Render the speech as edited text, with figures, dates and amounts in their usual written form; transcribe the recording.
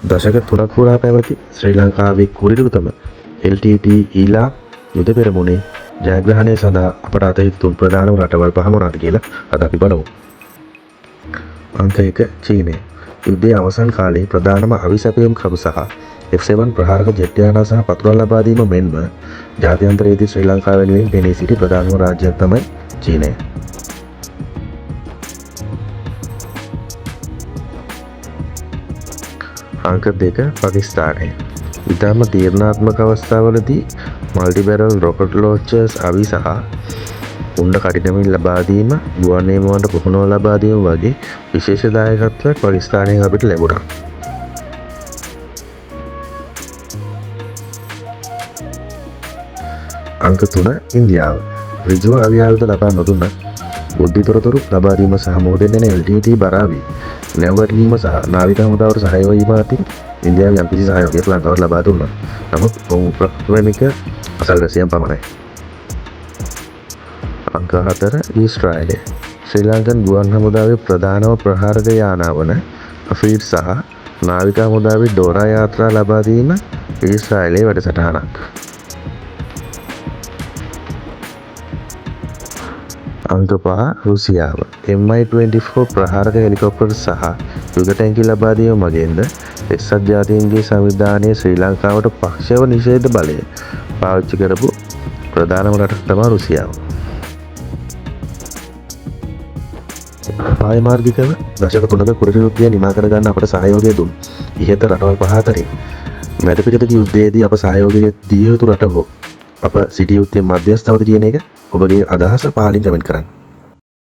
දශක 3ක් පුරා පැවති ශ්‍රී ලංකාවේ කුරිරුතම LTT ඊලා යුද පෙරමුණේ ජයග්‍රහණය සඳහා අපට අතහිතුම් ප්‍රධානම රටවල් පහ මොනවාද කියලා අද අපි බලමු. අංක 1 චීනය. යුද්ධයේ අවසන් කාලයේ ප්‍රධානම අවිසැපයුම් කරු සහ F7 ප්‍රහාරක ජෙට් යාන සහ පතුරවල් ලබා දීම මෙන්ම ජාත්‍යන්තරයේදී ශ්‍රී ලංකාව වෙනුවෙන් පෙනී සිටි ප්‍රධානම රාජ්‍යයක් තමයි චීනය. අංක 2 පාකිස්තානය. ඉතාම තීරණාත්මක අවස්ථාවලදී මල්ටි බැරල් රොකට් ලෝන්චර්ස් අවි සහ උණ්ඩ කඩිනමින් ලබා දීම, ගුවන් නියමුවන්ට පුහුණුව ලබා දීම වගේ විශේෂ දායකත්වයක් පාකිස්තානයෙන් අපිට ලැබුණා. අංක 3 ඉන්දියාව. ඍජුව අවි ආයුධ ලබා නොදුන්න බුද්ධි තොරතුරු ලබා දීම සහ මොහොතෙන් එන LTT බරාවි නැවැත්වීම සහ නාවික හමුදාවට සහාය වීම අතින් ඉන්දියාව යම්කිසි සහයෝගයක් ලංකාවට ලබා දුන්නා. නමුත් ඔවුන් ප්‍රාථමික අසල්වැසියන් පමණයි. අංක 4 ඊශ්‍රායලය. ශ්‍රී ලංකන් ගුවන් හමුදාවේ ප්‍රධානම ප්‍රහාරක යානා වන අෆීඩ් සහ නාවික හමුදාවේ ඩෝරා යාත්‍රා ලබා දීම ඊශ්‍රායලයේ වැඩසටහනක්. අංක 5 රුසියාව. Mi-24 ප්‍රහාරක හෙලිකොප්ටර් සහ යුද ටැංකි ලබා දීම මගින්ද එක්සත් ජාතීන්ගේ සංවිධානයේ ශ්‍රී ලංකාවට පක්ෂව නිෂේධ බලය පාවිච්චි කරපු ප්‍රධානම රටක් තමයි රුසියාව. පායමාර්ගිකව දශක 3ක කුරිරු යුද්ධය නිමා කරගන්න අපට සහයෝගය දුන් ඉහත රටවල් පහ අතරින් මැද පිටක යුද්ධයේදී අප සහයෝගය දිය යුතු රට හෝ අප සිටිය යුත්තේ මධ්‍යස්ථවද කියන එක ඔබගේ අදහස පහලින් කමෙන්ට් කරන්න.